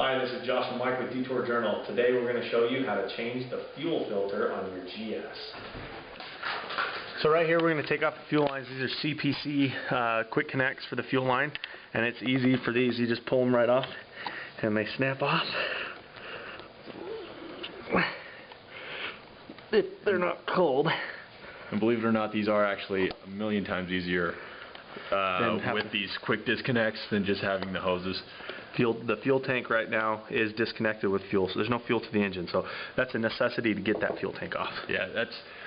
Hi, this is Josh and Mike with Detour Journal. Today we're going to show you how to change the fuel filter on your GS. So right here we're going to take off the fuel lines. These are CPC quick connects for the fuel line, and it's easy for these. You just pull them right off and they snap off. If they're not cold. And believe it or not, these are actually a million times easier with these quick disconnects than just having the hoses. The fuel tank right now is disconnected with fuel, so there's no fuel to the engine, so that's a necessity to get that fuel tank off. Yeah,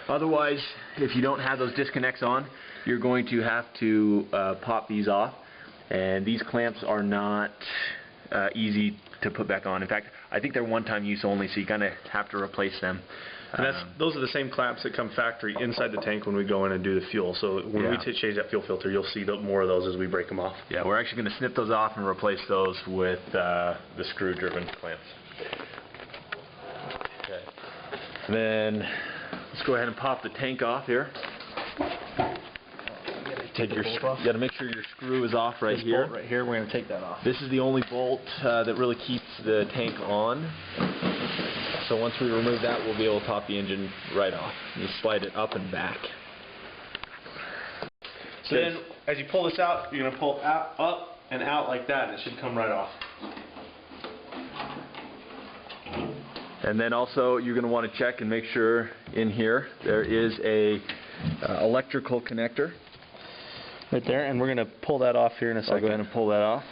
otherwise, if you don't have those disconnects on, you're going to have to pop these off, and these clamps are not easy to put back on. In fact, I think they're one-time use only, so you kind of have to replace them. And those are the same clamps that come factory inside the tank when we go in and do the fuel. So when we change that fuel filter, you'll see more of those as we break them off. Yeah, we're actually going to snip those off and replace those with the screw-driven clamps. Okay. And then let's go ahead and pop the tank off here. You got to make sure your screw is off right here. Bolt right here, we're going to take that off. This is the only bolt that really keeps the tank on. So once we remove that, we'll be able to pop the engine right off. You slide it up and back. So then, as you pull this out, you're going to pull out, up and out like that, and it should come right off. And then also, you're going to want to check and make sure in here there is a electrical connector. Right there, and we're going to pull that off here in a second. I'll go ahead and pull that off.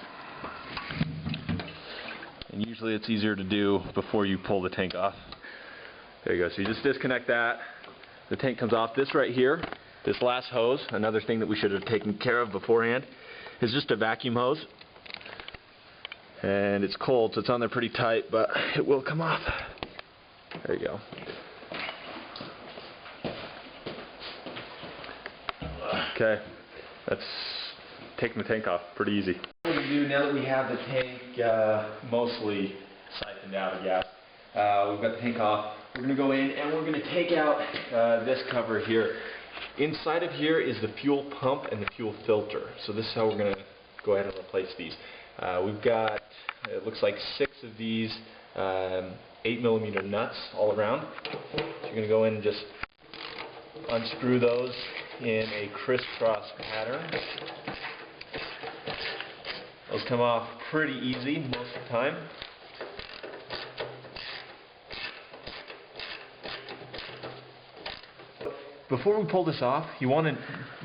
And usually it's easier to do before you pull the tank off. There you go. So you just disconnect that. The tank comes off. This right here, this last hose, another thing that we should have taken care of beforehand, is just a vacuum hose. And it's cold, so it's on there pretty tight, but it will come off. There you go. Okay. That's taking the tank off pretty easy. What we do now that we have the tank mostly siphoned out of gas, we've got the tank off, we're going to go in and we're going to take out this cover here. Inside of here is the fuel pump and the fuel filter. So this is how we're going to go ahead and replace these. We've got, it looks like 6 of these 8mm nuts all around. So you're going to go in and just unscrew those in a crisscross pattern. Those come off pretty easy most of the time. Before we pull this off, you want to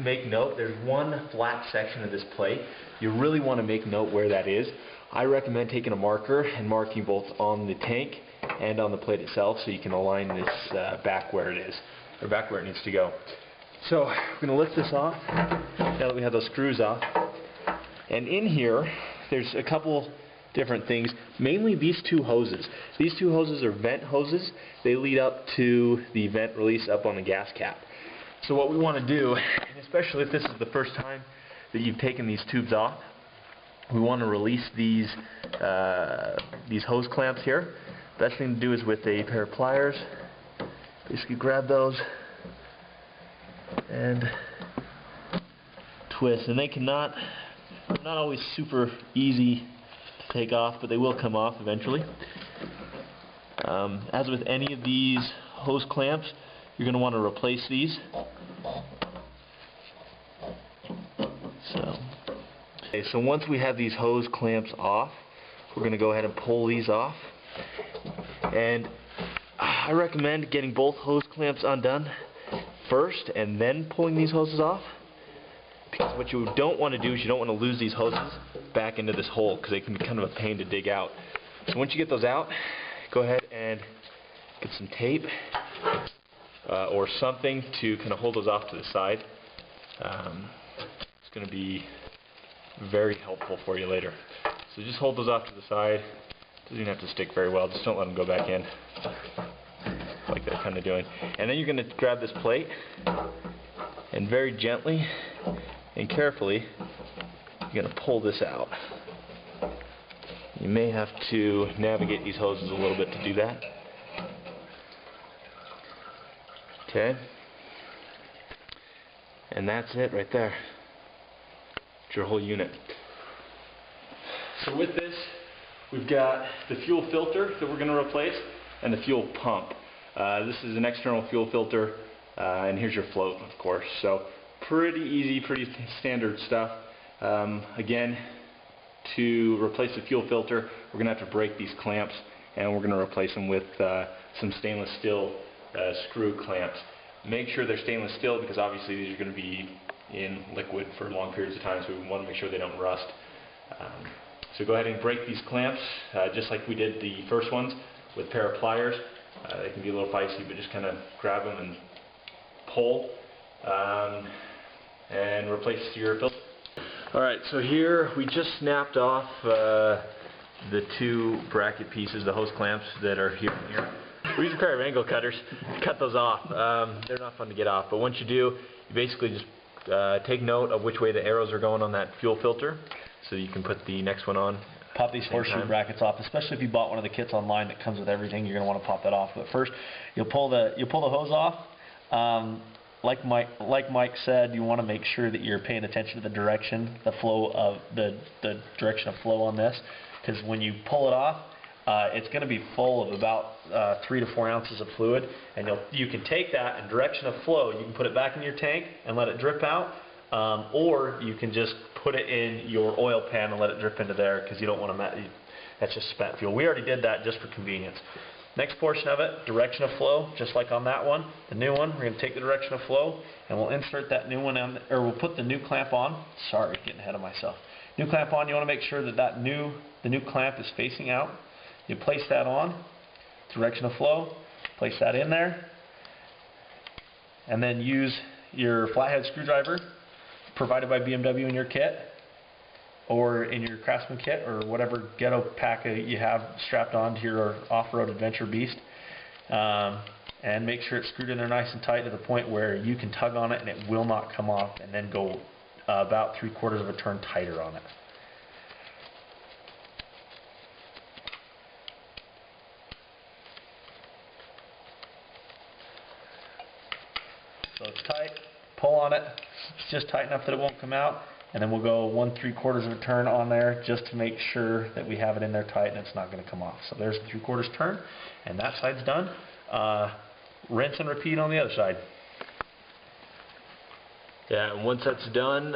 make note there's one flat section of this plate. You really want to make note where that is. I recommend taking a marker and marking both on the tank and on the plate itself so you can align this back where it is, or back where it needs to go. So we're going to lift this off now that we have those screws off. And in here, there's a couple different things, mainly these 2 hoses. These 2 hoses are vent hoses. They lead up to the vent release up on the gas cap. So what we want to do, and especially if this is the first time that you've taken these tubes off, we want to release these hose clamps here. Best thing to do is with a pair of pliers. Basically grab those and twist, and they're not always super easy to take off, but they will come off eventually. As with any of these hose clamps, you're going to want to replace these. So once we have these hose clamps off, we're going to go ahead and pull these off. And I recommend getting both hose clamps undone first and then pulling these hoses off, because what you don't want to do is you don't want to lose these hoses back into this hole, because they can be kind of a pain to dig out. So once you get those out, go ahead and get some tape or something to kind of hold those off to the side. It's going to be very helpful for you later. So just hold those off to the side. Doesn't even have to stick very well, just don't let them go back in like they're kind of doing. And then you're going to grab this plate and very gently and carefully you're going to pull this out. You may have to navigate these hoses a little bit to do that. Okay. And that's it right there. It's your whole unit. So with this, we've got the fuel filter that we're going to replace and the fuel pump. This is an external fuel filter, and here's your float, of course. So pretty easy, pretty standard stuff. Again, to replace the fuel filter, we're going to have to break these clamps, and we're going to replace them with some stainless steel screw clamps. Make sure they're stainless steel because obviously these are going to be in liquid for long periods of time, so we want to make sure they don't rust. So go ahead and break these clamps just like we did the first ones with a pair of pliers. They can be a little feisty, but just kind of grab them and pull and replace your filter. Alright, so here we just snapped off the two bracket pieces, the hose clamps that are here and here. We use a pair of angle cutters to cut those off. They're not fun to get off, but once you do, you basically just take note of which way the arrows are going on that fuel filter so you can put the next one on. Pop these horseshoe brackets off, especially if you bought one of the kits online that comes with everything. You're going to want to pop that off. But first, you'll pull the hose off. Like Mike said, you want to make sure that you're paying attention to the direction, the flow of the direction of flow on this, because when you pull it off, it's going to be full of about 3 to 4 ounces of fluid, and you can take that and direction of flow. You can put it back in your tank and let it drip out, or you can just put it in your oil pan and let it drip into there because you don't want to. That's just spent fuel. We already did that just for convenience. Next portion of it, direction of flow, just like on that one. The new one, we're going to take the direction of flow and we'll insert that new one on, or we'll put the new clamp on. Sorry, getting ahead of myself. New clamp on. You want to make sure that the new clamp is facing out. You place that on, direction of flow, place that in there, and then use your flathead screwdriver provided by BMW in your kit or in your Craftsman kit or whatever ghetto pack you have strapped onto your off-road adventure beast, and make sure it's screwed in there nice and tight to the point where you can tug on it and it will not come off, and then go about 3/4 of a turn tighter on it. So it's tight, pull on it, it's just tight enough that it won't come out, and then we'll go 1 3/4 of a turn on there just to make sure that we have it in there tight and it's not going to come off. So there's the 3/4 turn, and that side's done. Rinse and repeat on the other side. Yeah, and once that's done,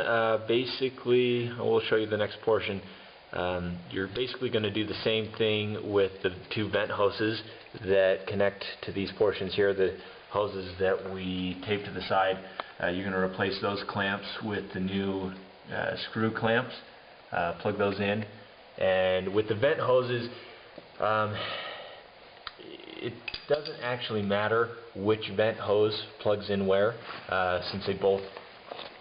basically, we'll show you the next portion. You're basically going to do the same thing with the two vent hoses that connect to these portions here, the hoses that we tape to the side. You're going to replace those clamps with the new screw clamps, plug those in, and with the vent hoses, it doesn't actually matter which vent hose plugs in where, since they both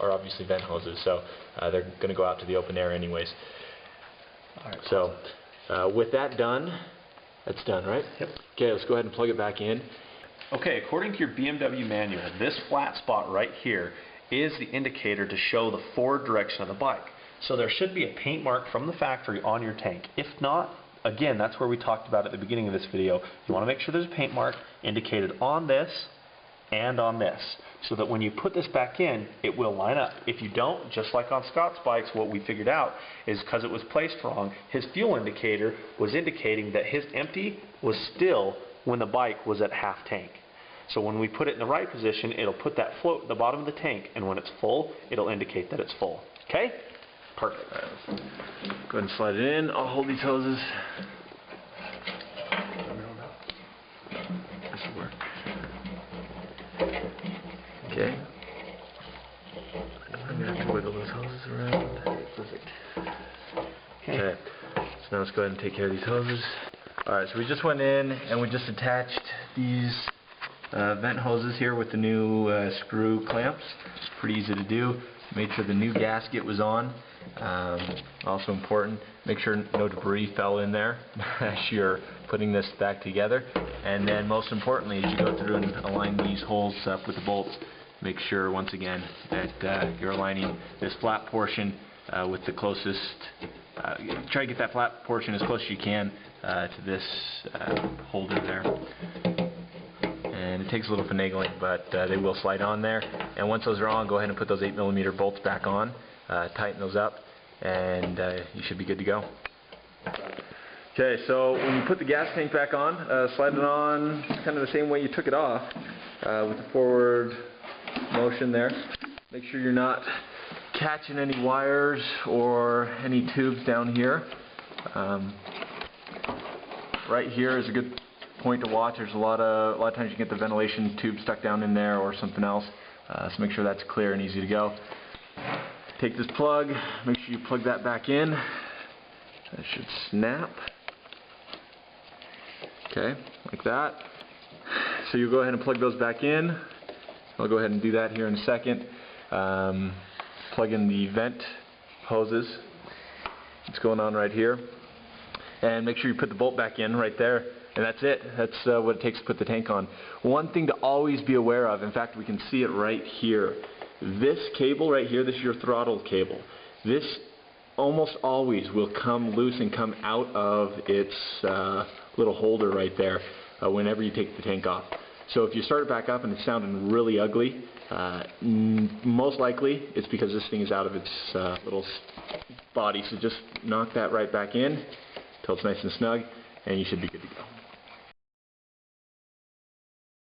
are obviously vent hoses, so they're going to go out to the open air anyways. Alright, so with that done, that's done, right? Yep. Okay, let's go ahead and plug it back in. Okay, according to your BMW manual, this flat spot right here is the indicator to show the forward direction of the bike. So there should be a paint mark from the factory on your tank. If not, again, that's where we talked about at the beginning of this video. You want to make sure there's a paint mark indicated on this and on this, so that when you put this back in, it will line up. If you don't, just like on Scott's bikes, what we figured out is because it was placed wrong, his fuel indicator was indicating that his empty was still when the bike was at half tank. So when we put it in the right position, it'll put that float at the bottom of the tank, and when it's full, it'll indicate that it's full. Okay? Perfect. All right, let's go ahead and slide it in. I'll hold these hoses. This will work. Okay. I'm going to have to wiggle those hoses around. Perfect. Okay. So now let's go ahead and take care of these hoses. Alright, so we just went in and we just attached these vent hoses here with the new screw clamps. Pretty easy to do. Made sure the new gasket was on. Also important, make sure no debris fell in there as you're putting this back together. And then most importantly, as you go through and align these holes up with the bolts, make sure once again that you're aligning this flat portion with the closest, try to get that flat portion as close as you can to this holder there. And it takes a little finagling, but they will slide on there. And once those are on, go ahead and put those 8mm bolts back on, tighten those up, and you should be good to go. Okay, so when you put the gas tank back on, slide it on kind of the same way you took it off, with the forward motion there. Make sure you're not catching any wires or any tubes down here. Right here is a good point to watch. There's a lot of times you get the ventilation tube stuck down in there or something else. So make sure that's clear and easy to go. Take this plug, make sure you plug that back in. That should snap. Okay, like that. So you go ahead and plug those back in. I'll go ahead and do that here in a second. Plug in the vent hoses. What's going on right here. And make sure you put the bolt back in right there. And that's it. That's what it takes to put the tank on. One thing to always be aware of, in fact we can see it right here. This cable right here, this is your throttle cable. This almost always will come loose and come out of its little holder right there whenever you take the tank off. So if you start it back up and it's sounding really ugly, most likely it's because this thing is out of its little body. So just knock that right back in until it's nice and snug, and you should be good to go.